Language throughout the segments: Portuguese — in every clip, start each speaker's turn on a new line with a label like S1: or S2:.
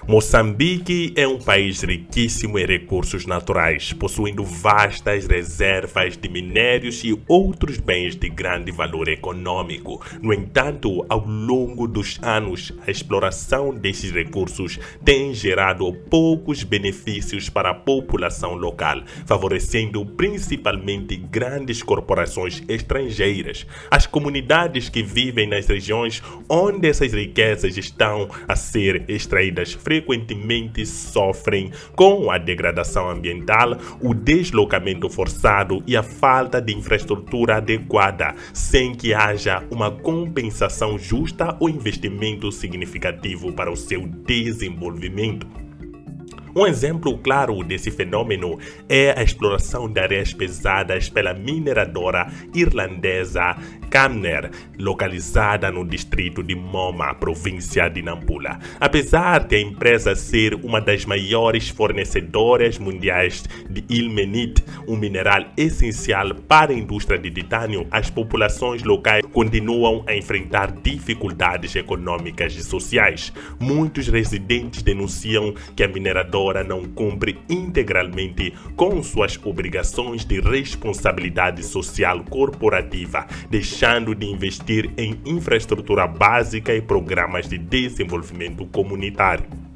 S1: Moçambique é um país riquíssimo em recursos naturais, possuindo vastas reservas de minérios e outros bens de grande valor econômico. No entanto, ao longo dos anos, a exploração desses recursos tem gerado poucos benefícios para a população local, favorecendo principalmente grandes corporações estrangeiras. As comunidades que vivem nas regiões onde essas riquezas estão a ser extraídas frequentemente sofrem com a degradação ambiental, o deslocamento forçado e a falta de infraestrutura adequada, sem que haja uma compensação justa ou investimento significativo para o seu desenvolvimento. Um exemplo claro desse fenômeno é a exploração de areias pesadas pela mineradora irlandesa Kenmare, localizada no distrito de Moma, província de Nampula. Apesar de a empresa ser uma das maiores fornecedoras mundiais de ilmenite, um mineral essencial para a indústria de titânio, as populações locais continuam a enfrentar dificuldades econômicas e sociais. Muitos residentes denunciam que a mineradora não cumpre integralmente com suas obrigações de responsabilidade social corporativa, deixando de investir em infraestrutura básica e programas de desenvolvimento comunitário.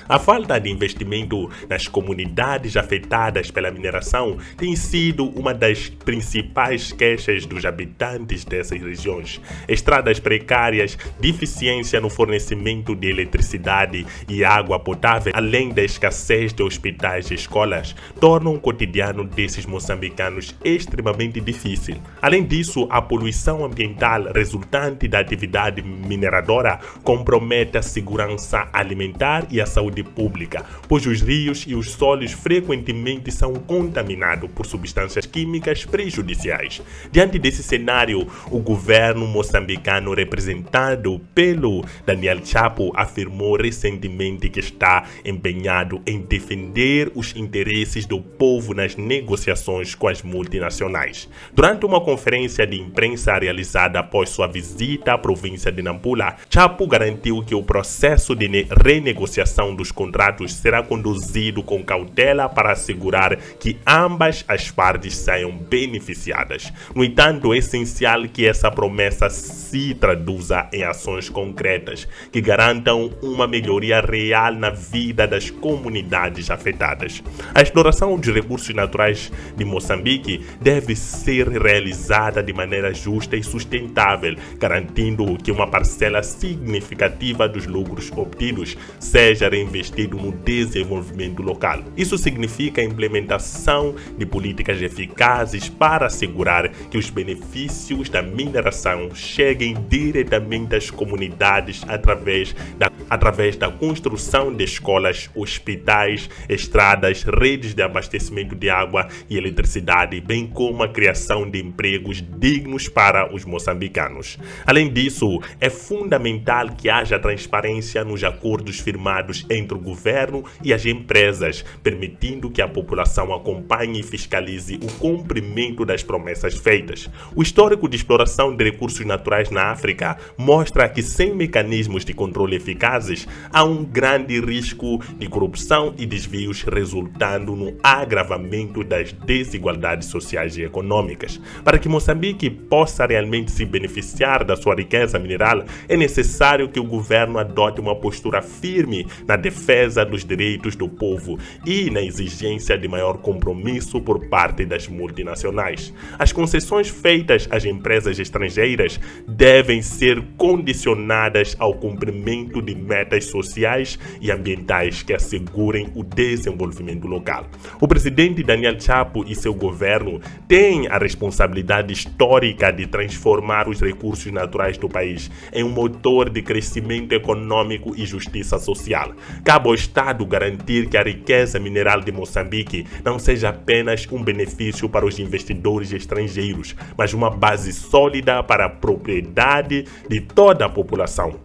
S1: A falta de investimento nas comunidades afetadas pela mineração tem sido uma das principais queixas dos habitantes dessas regiões. Estradas precárias, deficiência no fornecimento de eletricidade e água potável, além da escassez de hospitais e escolas, tornam o cotidiano desses moçambicanos extremamente difícil. Além disso, a poluição ambiental resultante da atividade mineradora compromete a segurança alimentar e a saúde pública, pois os rios e os solos frequentemente são contaminados por substâncias químicas prejudiciais. Diante desse cenário, o governo moçambicano, representado pelo Daniel Chapo, afirmou recentemente que está empenhado em defender os interesses do povo nas negociações com as multinacionais. Durante uma conferência de imprensa realizada após sua visita à província de Nampula, Chapo garantiu que o processo de renegociação dos contratos será conduzido com cautela para assegurar que ambas as partes saiam beneficiadas. No entanto, é essencial que essa promessa se traduza em ações concretas que garantam uma melhoria real na vida das comunidades afetadas. A exploração dos recursos naturais de Moçambique deve ser realizada de maneira justa e sustentável, garantindo que uma parcela significativa dos lucros obtidos seja reinvestida no desenvolvimento local. Isso significa a implementação de políticas eficazes para assegurar que os benefícios da mineração cheguem diretamente às comunidades através da construção de escolas, hospitais, estradas, redes de abastecimento de água e eletricidade, bem como a criação de empregos dignos para os moçambicanos. Além disso, é fundamental que haja transparência nos acordos firmados entre o governo e as empresas, permitindo que a população acompanhe e fiscalize o cumprimento das promessas feitas. O histórico de exploração de recursos naturais na África mostra que sem mecanismos de controle eficazes, há um grande risco de corrupção e desvios, resultando no agravamento das desigualdades sociais e econômicas. Para que Moçambique possa realmente se beneficiar da sua riqueza mineral, é necessário que o governo adote uma postura firme na defesa dos direitos do povo e na exigência de maior compromisso por parte das multinacionais. As concessões feitas às empresas estrangeiras devem ser condicionadas ao cumprimento de metas sociais e ambientais que assegurem o desenvolvimento local. O presidente Daniel Chapo e seu governo têm a responsabilidade histórica de transformar os recursos naturais do país em um motor de crescimento econômico e justiça social. Cabe ao Estado garantir que a riqueza mineral de Moçambique não seja apenas um benefício para os investidores estrangeiros, mas uma base sólida para a propriedade de toda a população.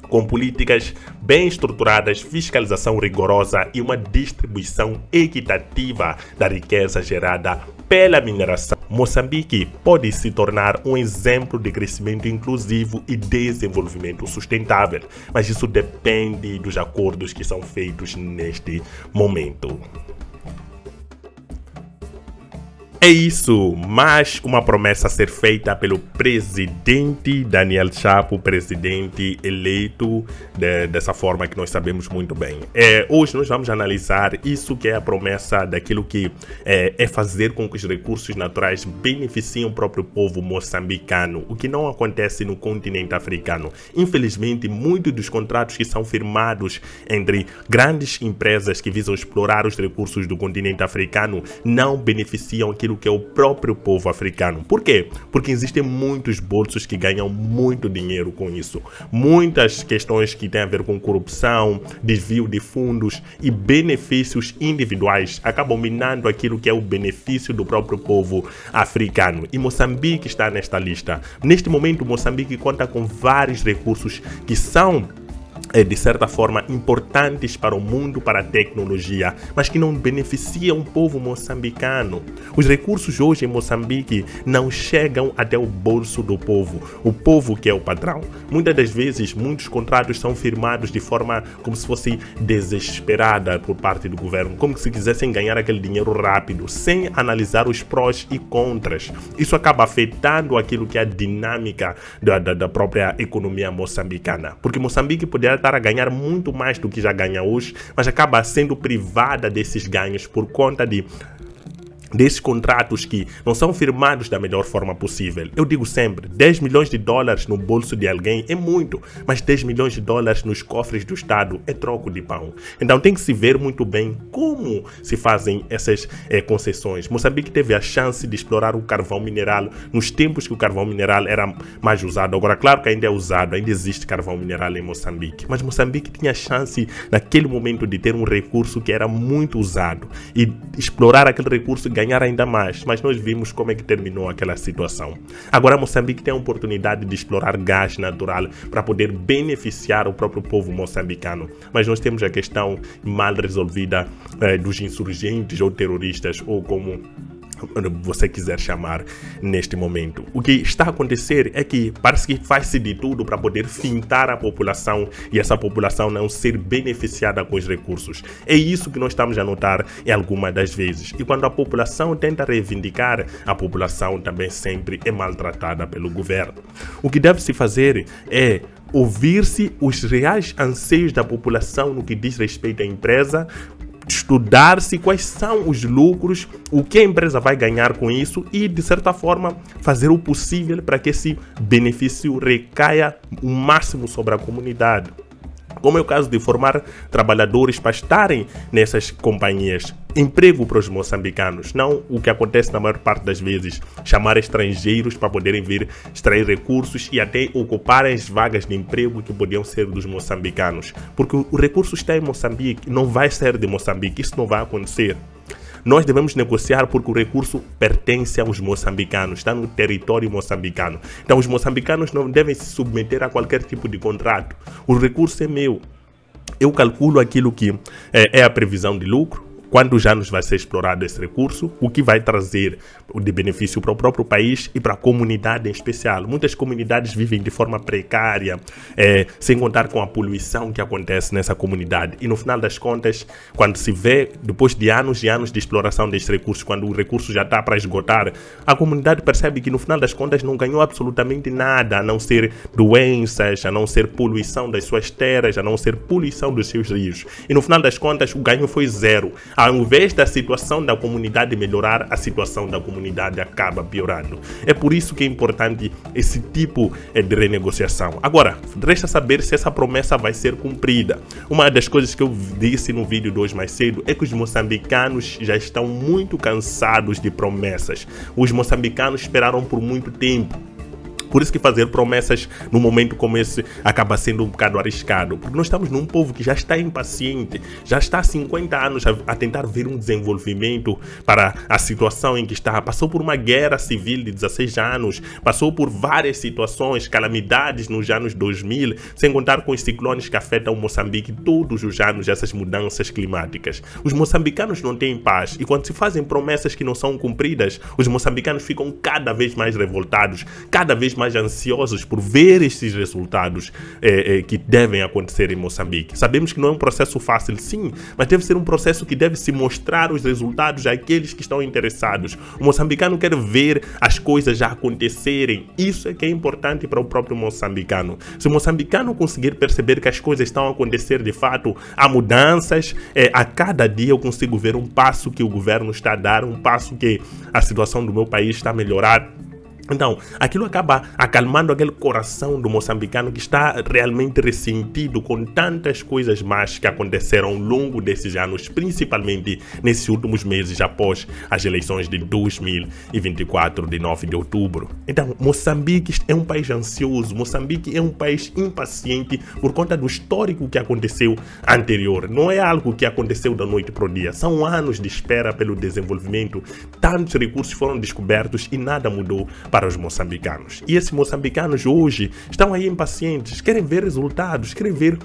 S1: com políticas bem estruturadas, fiscalização rigorosa e uma distribuição equitativa da riqueza gerada pela mineração, Moçambique pode se tornar um exemplo de crescimento inclusivo e desenvolvimento sustentável, mas isso depende dos acordos que são feitos neste momento. É isso, mas uma promessa a ser feita pelo presidente Daniel Chapo, presidente eleito dessa forma que nós sabemos muito bem. Hoje nós vamos analisar isso que é a promessa daquilo que é fazer com que os recursos naturais beneficiem o próprio povo moçambicano, o que não acontece no continente africano. Infelizmente, muitos dos contratos que são firmados entre grandes empresas que visam explorar os recursos do continente africano não beneficiam aquilo que é o próprio povo africano. Por quê? Porque existem muitos bolsos que ganham muito dinheiro com isso. Muitas questões que têm a ver com corrupção, desvio de fundos e benefícios individuais acabam minando aquilo que é o benefício do próprio povo africano. E Moçambique está nesta lista. Neste momento, Moçambique conta com vários recursos que são de certa forma importantes para o mundo, para a tecnologia, mas que não beneficiam o povo moçambicano. Os recursos hoje em Moçambique não chegam até o bolso do povo, o povo que é o patrão. Muitas das vezes, muitos contratos são firmados de forma como se fosse desesperada por parte do governo, como se quisessem ganhar aquele dinheiro rápido, sem analisar os prós e contras. Isso acaba afetando aquilo que é a dinâmica da própria economia moçambicana, porque Moçambique poderia estar a ganhar muito mais do que já ganha hoje, mas acaba sendo privada desses ganhos por conta desses contratos que não são firmados da melhor forma possível. Eu digo sempre, 10 milhões de dólares no bolso de alguém é muito, mas 10 milhões de dólares nos cofres do Estado é troco de pão. Então tem que se ver muito bem como se fazem essas concessões. Moçambique teve a chance de explorar o carvão mineral nos tempos que o carvão mineral era mais usado. Agora, claro que ainda é usado, ainda existe carvão mineral em Moçambique, mas Moçambique tinha a chance naquele momento de ter um recurso que era muito usado e explorar aquele recurso e ganhar ainda mais, mas nós vimos como é que terminou aquela situação. Agora Moçambique tem a oportunidade de explorar gás natural para poder beneficiar o próprio povo moçambicano, mas nós temos a questão mal resolvida dos insurgentes ou terroristas, ou como você quiser chamar neste momento. O que está a acontecer é que parece que faz-se de tudo para poder fintar a população e essa população não ser beneficiada com os recursos. É isso que nós estamos a notar em algumas das vezes. E quando a população tenta reivindicar, a população também sempre é maltratada pelo governo. O que deve se fazer é ouvir-se os reais anseios da população no que diz respeito à empresa, estudar-se quais são os lucros, o que a empresa vai ganhar com isso e, de certa forma, fazer o possível para que esse benefício recaia o máximo sobre a comunidade. Como é o caso de formar trabalhadores para estarem nessas companhias. Emprego para os moçambicanos, não o que acontece na maior parte das vezes, chamar estrangeiros para poderem vir extrair recursos e até ocuparem as vagas de emprego que podiam ser dos moçambicanos. Porque o recurso está em Moçambique, não vai ser de Moçambique, isso não vai acontecer. Nós devemos negociar porque o recurso pertence aos moçambicanos, está no território moçambicano. Então os moçambicanos não devem se submeter a qualquer tipo de contrato. O recurso é meu. Eu calculo aquilo que é a previsão de lucro, quantos anos vai ser explorado esse recurso, o que vai trazer de benefício para o próprio país e para a comunidade em especial. Muitas comunidades vivem de forma precária, sem contar com a poluição que acontece nessa comunidade. E no final das contas, quando se vê, depois de anos e anos de exploração desses recursos, quando o recurso já está para esgotar, a comunidade percebe que no final das contas não ganhou absolutamente nada, a não ser doenças, a não ser poluição das suas terras, a não ser poluição dos seus rios. E no final das contas, o ganho foi zero. Ao invés da situação da comunidade melhorar, a situação da comunidade acaba piorando. É por isso que é importante esse tipo de renegociação. Agora, resta saber se essa promessa vai ser cumprida. Uma das coisas que eu disse no vídeo de hoje mais cedo é que os moçambicanos já estão muito cansados de promessas. Os moçambicanos esperaram por muito tempo. Por isso que fazer promessas num momento como esse acaba sendo um bocado arriscado, porque nós estamos num povo que já está impaciente, já está há 50 anos a tentar ver um desenvolvimento para a situação em que está. Passou por uma guerra civil de 16 anos, passou por várias situações, calamidades nos anos 2000, sem contar com os ciclones que afetam Moçambique todos os anos, essas mudanças climáticas. Os moçambicanos não têm paz, e quando se fazem promessas que não são cumpridas, os moçambicanos ficam cada vez mais revoltados, cada vez mais ansiosos por ver esses resultados que devem acontecer em Moçambique. Sabemos que não é um processo fácil, sim, mas deve ser um processo que deve se mostrar os resultados àqueles que estão interessados. O moçambicano quer ver as coisas já acontecerem. Isso é que é importante para o próprio moçambicano. Se o moçambicano conseguir perceber que as coisas estão a acontecer de fato, há mudanças, a cada dia eu consigo ver um passo que o governo está a dar, um passo que a situação do meu país está a melhorar. Então, aquilo acaba acalmando aquele coração do moçambicano que está realmente ressentido com tantas coisas más que aconteceram ao longo desses anos, principalmente nesses últimos meses após as eleições de 2024, de 9 de outubro. Então, Moçambique é um país ansioso, Moçambique é um país impaciente por conta do histórico que aconteceu anterior. Não é algo que aconteceu da noite para o dia, são anos de espera pelo desenvolvimento, tantos recursos foram descobertos e nada mudou para os moçambicanos. E esses moçambicanos hoje estão aí impacientes, querem ver resultados, querem ver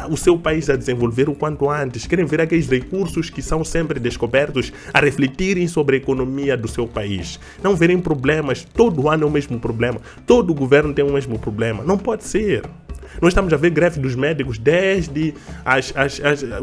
S1: o seu país a desenvolver o quanto antes, querem ver aqueles recursos que são sempre descobertos a refletirem sobre a economia do seu país. Não verem problemas, todo ano é o mesmo problema, todo governo tem o mesmo problema. Não pode ser. Nós estamos a ver greve dos médicos desde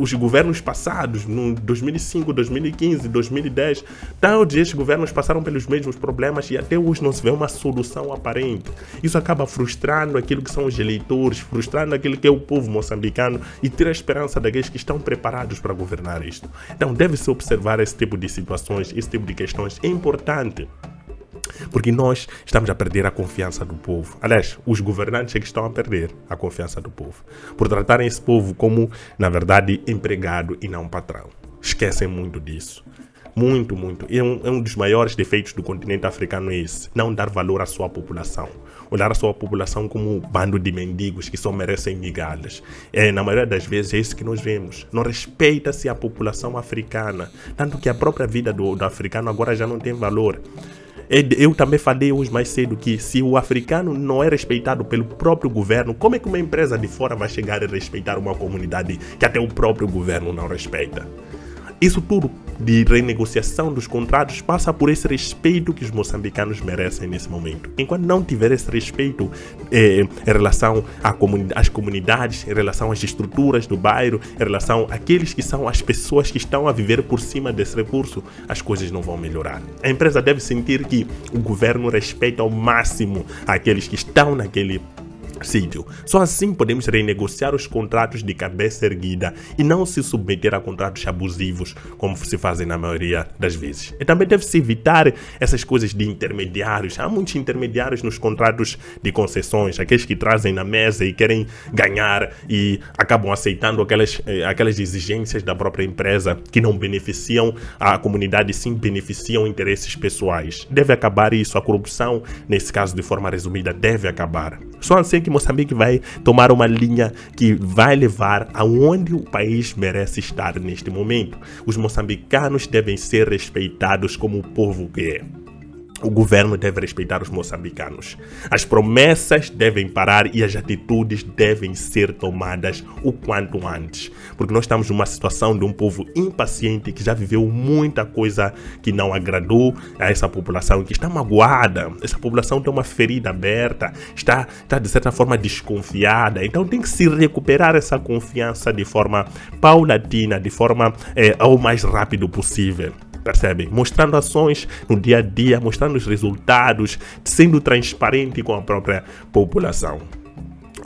S1: os governos passados, no 2005, 2015, 2010. Todos esses governos passaram pelos mesmos problemas e até hoje não se vê uma solução aparente. Isso acaba frustrando aquilo que são os eleitores, frustrando aquilo que é o povo moçambicano e tira a esperança daqueles que estão preparados para governar isto. Então deve-se observar esse tipo de situações, esse tipo de questões. É importante. Porque nós estamos a perder a confiança do povo. Aliás, os governantes é que estão a perder a confiança do povo. Por tratarem esse povo como, na verdade, empregado e não patrão. Esquecem muito disso. Muito, muito. E é um dos maiores defeitos do continente africano é esse. Não dar valor à sua população. Olhar a sua população como um bando de mendigos que só merecem migalhas. Na maioria das vezes é isso que nós vemos. Não respeita-se a população africana. Tanto que a própria vida do africano agora já não tem valor. Eu também falei hoje mais cedo que se o africano não é respeitado pelo próprio governo, como é que uma empresa de fora vai chegar a respeitar uma comunidade que até o próprio governo não respeita? Isso tudo de renegociação dos contratos passa por esse respeito que os moçambicanos merecem nesse momento. Enquanto não tiver esse respeito em relação às comunidades, em relação às estruturas do bairro, em relação àqueles que são as pessoas que estão a viver por cima desse recurso, as coisas não vão melhorar. A empresa deve sentir que o governo respeita ao máximo aqueles que estão naquele sítio. Só assim podemos renegociar os contratos de cabeça erguida e não se submeter a contratos abusivos, como se fazem na maioria das vezes. E também deve-se evitar essas coisas de intermediários. Há muitos intermediários nos contratos de concessões, aqueles que trazem na mesa e querem ganhar e acabam aceitando aquelas exigências da própria empresa que não beneficiam a comunidade, sim beneficiam interesses pessoais. Deve acabar isso. A corrupção, nesse caso de forma resumida, deve acabar. Só assim que Moçambique vai tomar uma linha que vai levar aonde o país merece estar neste momento. Os moçambicanos devem ser respeitados como o povo que é. O governo deve respeitar os moçambicanos. As promessas devem parar e as atitudes devem ser tomadas o quanto antes. Porque nós estamos numa situação de um povo impaciente que já viveu muita coisa que não agradou a essa população, que está magoada. Essa população tem uma ferida aberta, está de certa forma desconfiada. Então tem que se recuperar essa confiança de forma paulatina, de forma ao mais rápido possível. Percebem? Mostrando ações no dia a dia, mostrando os resultados, sendo transparente com a própria população.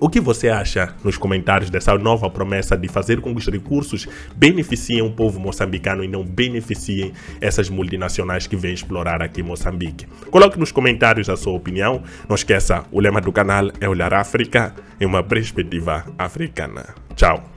S1: O que você acha nos comentários dessa nova promessa de fazer com que os recursos beneficiem o povo moçambicano e não beneficiem essas multinacionais que vêm explorar aqui em Moçambique? Coloque nos comentários a sua opinião. Não esqueça, o lema do canal é Olhar África em uma perspectiva africana. Tchau!